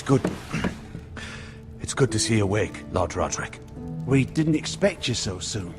good... It's good to see you awake, Lord Roderick. We didn't expect you so soon.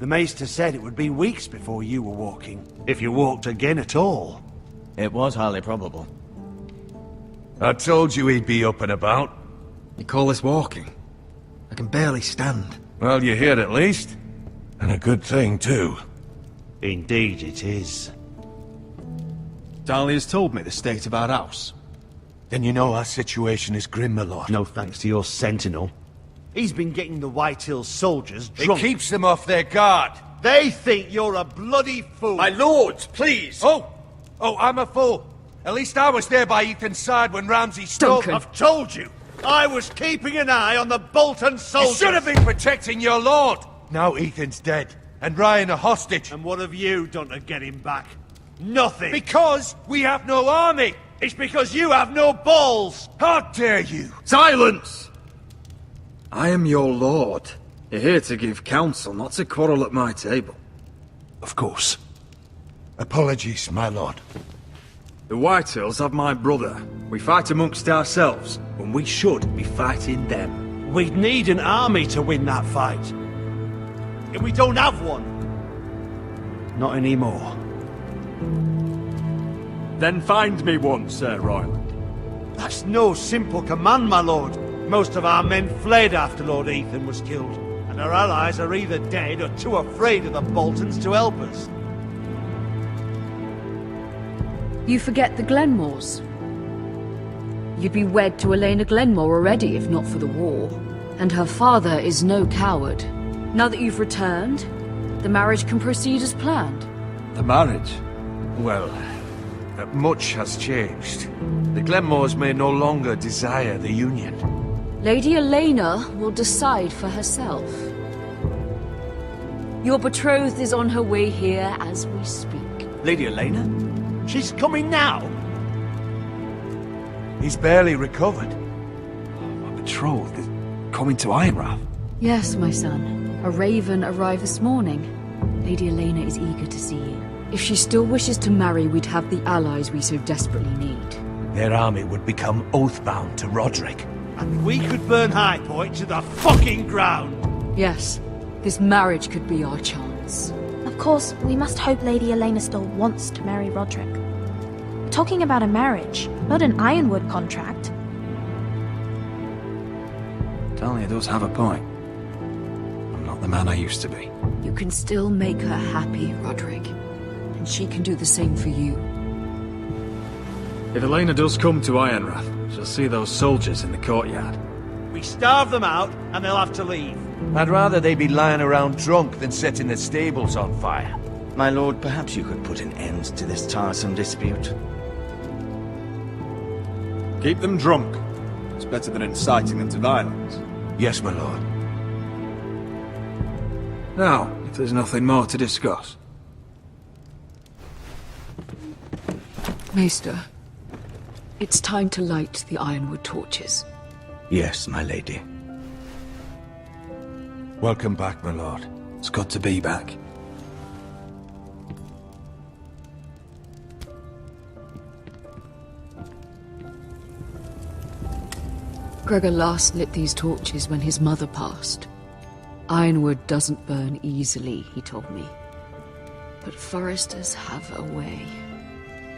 The Maester said it would be weeks before you were walking, if you walked again at all. It was highly probable. I told you he'd be up and about. You call this walking? I can barely stand. Well, you're here at least. And a good thing, too. Indeed it is. Dahlia's told me the state of our house. Then you know our situation is grim, my lord. No thanks to your sentinel. He's been getting the White Hills soldiers It drunk. keeps them off their guard. They think you're a bloody fool. My lords, please! Oh, I'm a fool. At least I was there by Ethan's side when Ramsay stole... Duncan. I've told you. I was keeping an eye on the Bolton You soldiers. should have been protecting your lord. Now Ethan's dead, and Ryan a hostage. And what have you done to get him back? Nothing. Because we have no army. It's because you have no balls. How dare you? Silence! I am your lord. You're here to give counsel, not to quarrel at my table. Of course. Apologies, my lord. The Whitehills have my brother. We fight amongst ourselves, when we should be fighting them. We'd need an army to win that fight. And we don't have one. Not anymore. Then find me one, Sir Royland. That's no simple command, my lord. Most of our men fled after Lord Ethan was killed, and our allies are either dead or too afraid of the Boltons to help us. You forget the Glenmores. You'd be wed to Elena Glenmore already if not for the war. And her father is no coward. Now that you've returned, the marriage can proceed as planned. The marriage? Well, much has changed. The Glenmores may no longer desire the union. Lady Elena will decide for herself. Your betrothed is on her way here as we speak. Lady Elena? She's coming now. He's barely recovered. My betrothed is coming to Ironrath. Yes, my son. A raven arrived this morning. Lady Elena is eager to see you. If she still wishes to marry, we'd have the allies we so desperately need. Their army would become oath-bound to Roderick. And we could burn High Point to the fucking ground. Yes, this marriage could be our chance. Of course, we must hope Lady Elena still wants to marry Roderick. We're talking about a marriage, not an Ironwood contract. Dahlia does have a point. I'm not the man I used to be. You can still make her happy, Roderick. And she can do the same for you. If Elena does come to Ironrath, she'll see those soldiers in the courtyard. We starve them out, and they'll have to leave. I'd rather they be lying around drunk than setting the stables on fire. My lord, perhaps you could put an end to this tiresome dispute. Keep them drunk. It's better than inciting them to violence. Yes, my lord. Now, if there's nothing more to discuss. Maester, it's time to light the Ironwood torches. Yes, my lady. Welcome back, my lord. It's good to be back. Gregor last lit these torches when his mother passed. Ironwood doesn't burn easily, he told me. But foresters have a way.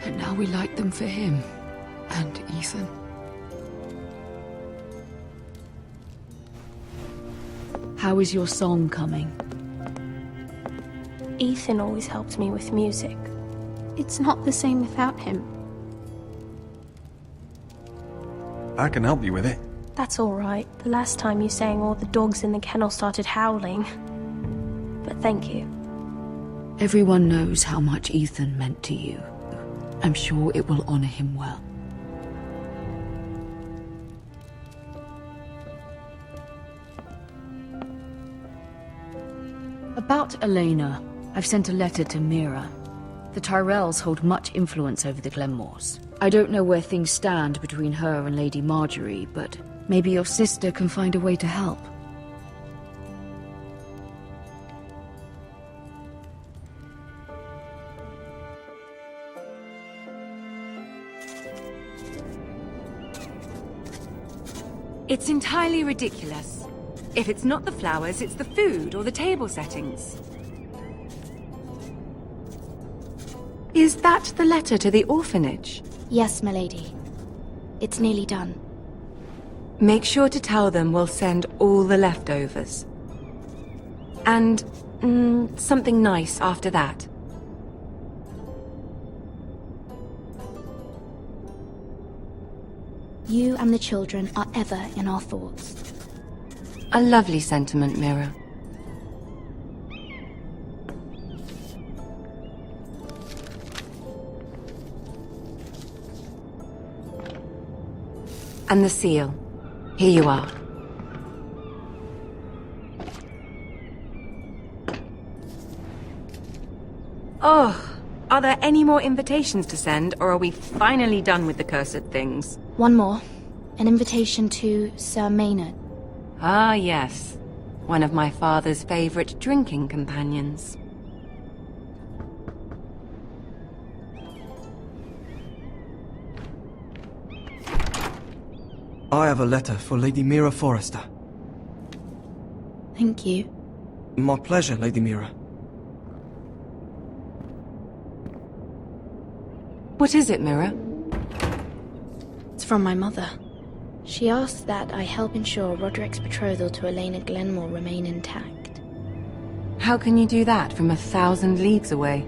And now we light them for him. And Ethan. How is your song coming? Ethan always helped me with music. It's not the same without him. I can help you with it. That's all right. The last time you sang, all the dogs in the kennel started howling. But thank you. Everyone knows how much Ethan meant to you. I'm sure it will honor him well. About Elena, I've sent a letter to Mira. The Tyrells hold much influence over the Glenmores. I don't know where things stand between her and Lady Marjorie, but maybe your sister can find a way to help. It's entirely ridiculous. If it's not the flowers, it's the food or the table settings. Is that the letter to the orphanage? Yes, milady. It's nearly done. Make sure to tell them we'll send all the leftovers. And, something nice after that. You and the children are ever in our thoughts. A lovely sentiment, Mira. And the seal. Here you are. Oh, are there any more invitations to send, or are we finally done with the cursed things? One more. An invitation to Sir Maynard. Ah, yes. One of my father's favorite drinking companions. I have a letter for Lady Mira Forrester. Thank you. My pleasure, Lady Mira. What is it, Mira? It's from my mother. She asked that I help ensure Roderick's betrothal to Elena Glenmore remain intact. How can you do that from 1,000 leagues away?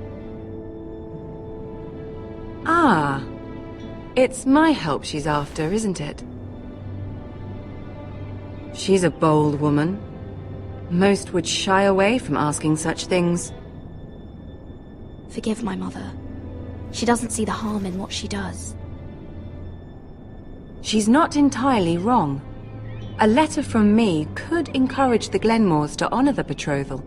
Ah, it's my help she's after, isn't it? She's a bold woman. Most would shy away from asking such things. Forgive my mother. She doesn't see the harm in what she does. She's not entirely wrong. A letter from me could encourage the Glenmores to honor the betrothal.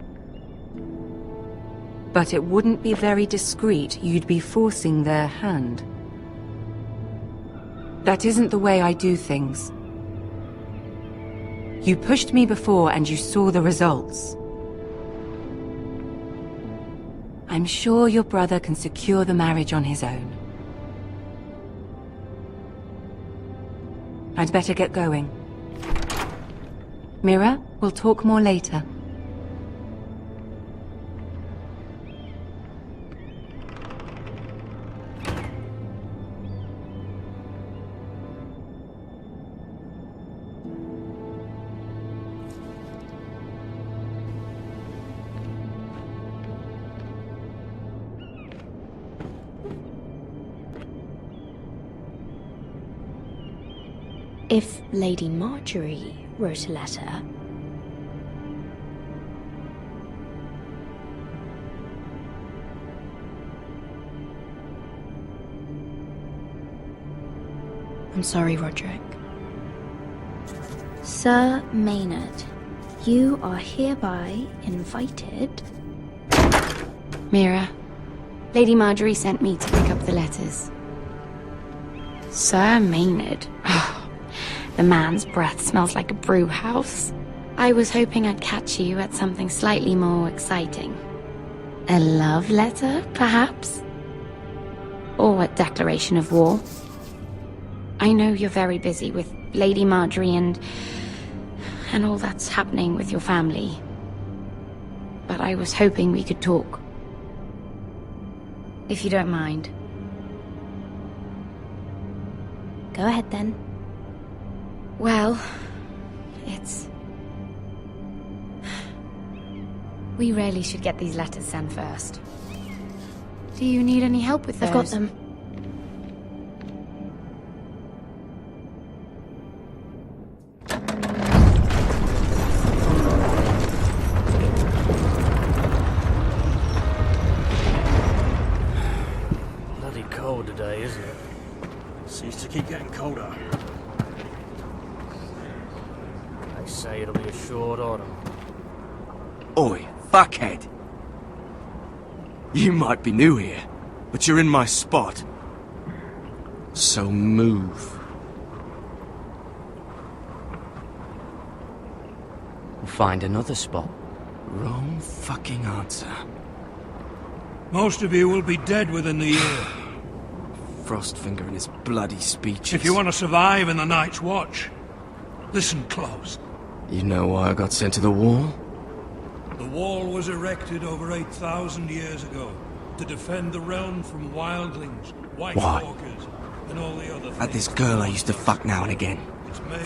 But it wouldn't be very discreet. You'd be forcing their hand. That isn't the way I do things. You pushed me before and you saw the results. I'm sure your brother can secure the marriage on his own. I'd better get going. Mira, we'll talk more later. If Lady Marjorie wrote a letter... I'm sorry, Roderick. Sir Maynard, you are hereby invited... Mira, Lady Marjorie sent me to pick up the letters. Sir Maynard? The man's breath smells like a brew house. I was hoping I'd catch you at something slightly more exciting. A love letter, perhaps? Or a declaration of war? I know you're very busy with Lady Marjorie and all that's happening with your family. But I was hoping we could talk. If you don't mind. Go ahead, then. Well, it's... We really should get these letters sent first. Do you need any help with those? I've got them. Bloody cold today, isn't it? Seems to keep getting colder. They say it'll be a short autumn. Oi, fuckhead. You might be new here, but you're in my spot. So move. We'll find another spot. Wrong fucking answer. Most of you will be dead within the year. Frostfinger and his bloody speeches. If you want to survive in the Night's Watch. Listen close. You know why I got sent to the wall? The wall was erected over 8,000 years ago to defend the realm from wildlings, White Walkers, and all the other things. Had this girl I used to fuck now and again.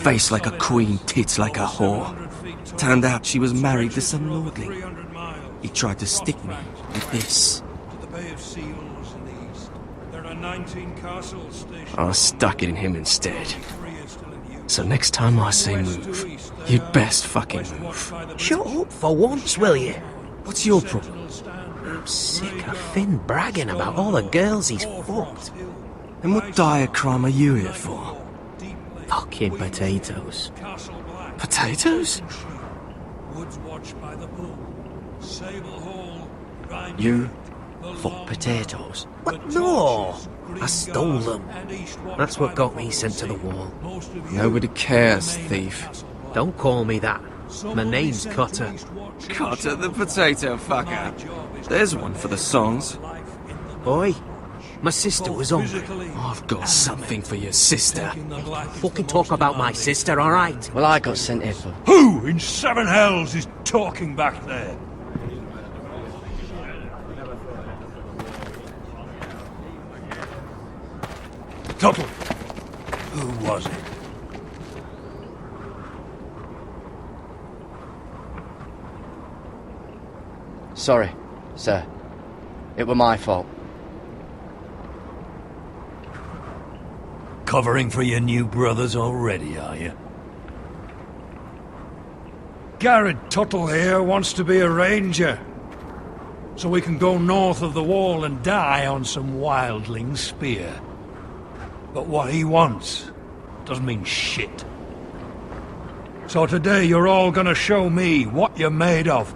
Face like a queen, tits like a whore. Turned out she was married to some lordling. He tried to stick me with this. To the Bay of Seals in the east. There are 19 castles stationed. I stuck it in him instead. So next time I say move, you'd best fucking move. Shut up for once, will you? What's your problem? I'm sick of Finn bragging about all the girls he's fucked. And what dire crime are you here for? Fucking potatoes. Potatoes? You fuck potatoes? What? No! I stole them. That's what got me sent to the wall. Nobody cares, thief. Don't call me that. My name's Cutter. Cutter the potato fucker. There's one for the songs. Oi, my sister was hungry. I've got something for your sister. Fucking talk about my sister, alright? Well, I got sent here for... Who in seven hells is talking back there? Tuttle, who was it? Sorry, sir. It were my fault. Covering for your new brothers already, are you? Garrett Tuttle here wants to be a ranger. So we can go north of the wall and die on some wildling spear. But what he wants doesn't mean shit. So today you're all gonna show me what you're made of.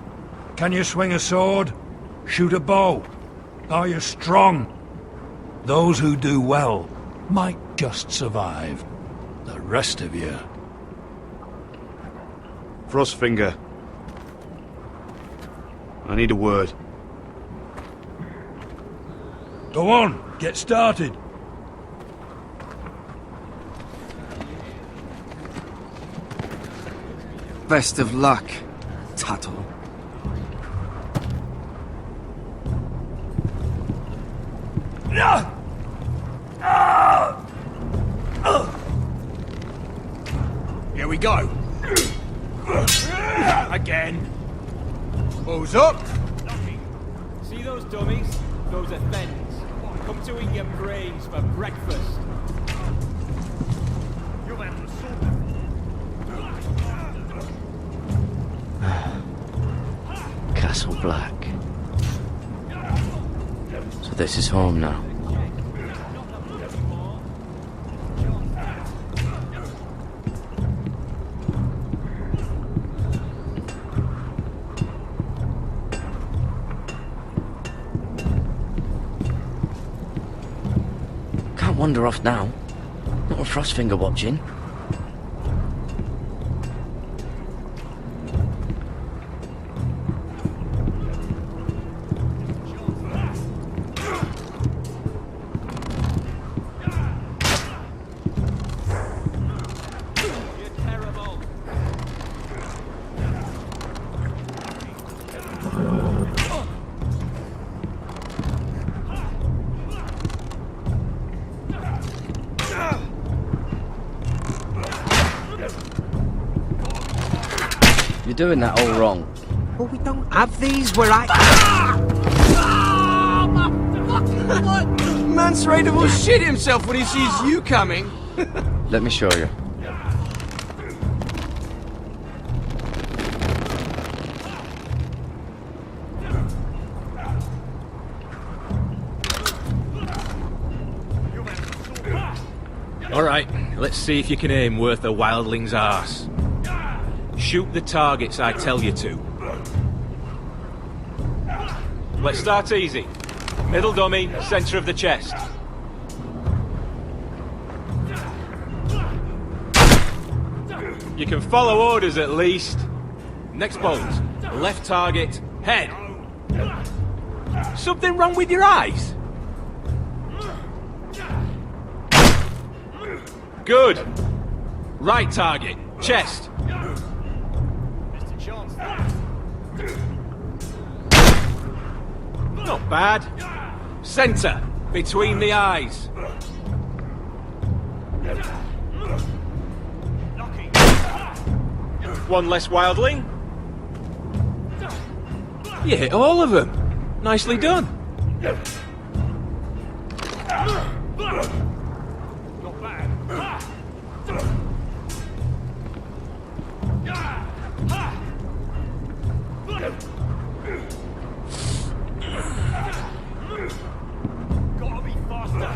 Can you swing a sword? Shoot a bow? Are you strong? Those who do well might just survive. The rest of you... Frostfinger. I need a word. Go on, get started. Best of luck, Tuttle. Here we go. Again. Who's up? See those dummies? Those are Fens. Come to eat your brains for breakfast. Castle Black. So this is home now. Can't wander off now. Not with Frostfinger watching. You're doing that all wrong. Well, we don't have these where I... Mance Raider will shit himself when he sees you coming. Let me show you. Alright, let's see if you can aim worth a wildling's arse. Shoot the targets I tell you to. Let's start easy. Middle dummy, centre of the chest. You can follow orders at least. Next bolt. Left target, head. Something wrong with your eyes? Good. Right target, Chest. Mr. Chance. Not bad. Centre. Between the eyes. One less wildling. You hit all of them. Nicely done. Not bad. Gotta be faster.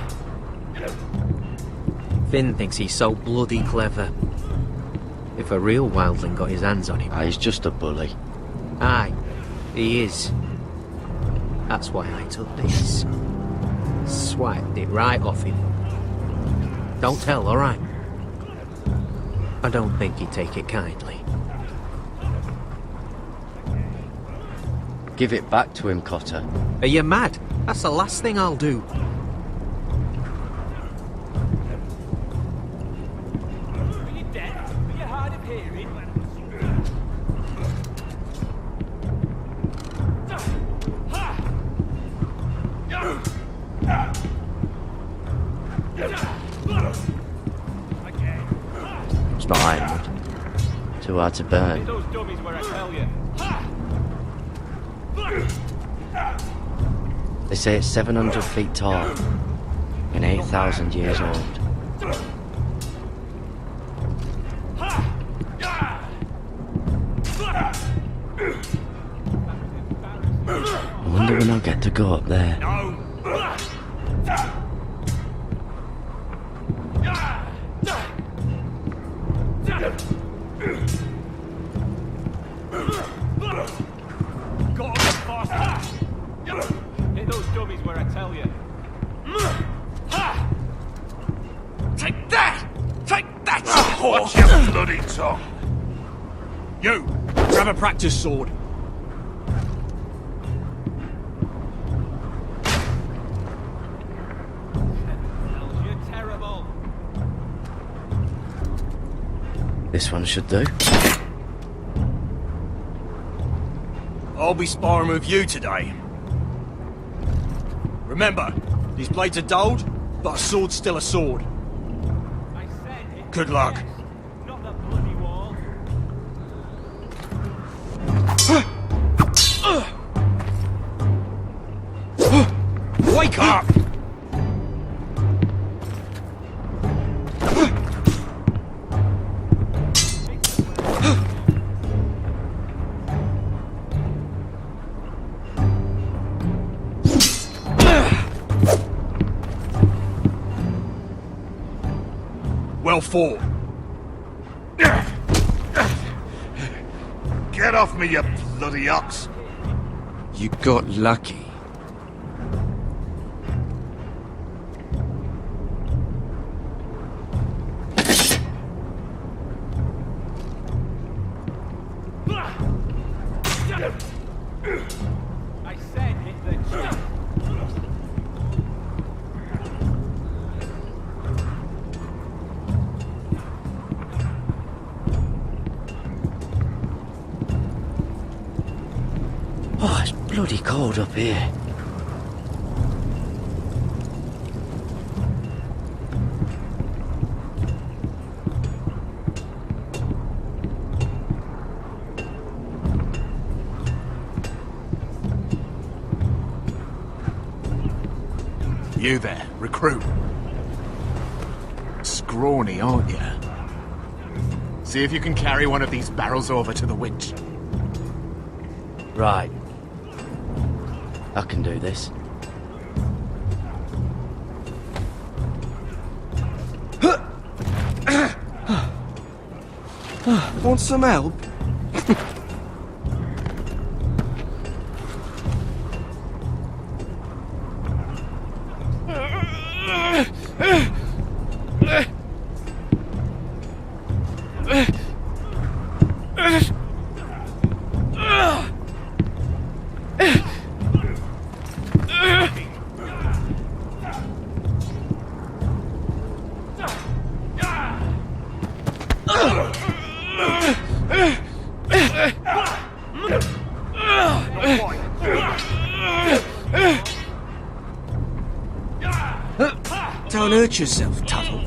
Finn thinks he's so bloody clever. If a real wildling got his hands on him... He's just a bully. Aye, he is. That's why I took this. Swiped it right off him. Don't tell, alright? I don't think he'd take it kindly. Give it back to him, Cotter. Are you mad? That's the last thing I'll do. Are you dead? Are you hard of hearing? It's not ironwood. Too hard to burn. Hit those dummies where I tell you. They say it's 700 feet tall and 8,000 years old. I wonder when I'll get to go up there. Gotta be faster. Hit those dummies where I tell you. Take that! Take that! Watch your bloody tongue. You, grab a practice sword. You're terrible. This one should do. I'll be sparring with you today. Remember, these blades are dulled, but a sword's still a sword. I said it. Good luck. Yes, not the bloody wall. Wake up! Well fought. Get off me, you bloody ox. You got lucky. I said hit the chest. Oh, it's bloody cold up here. You there, recruit. Scrawny, aren't you? See if you can carry one of these barrels over to the winch. Right. I can do this. Want some help? Don't hurt yourself, Tuttle.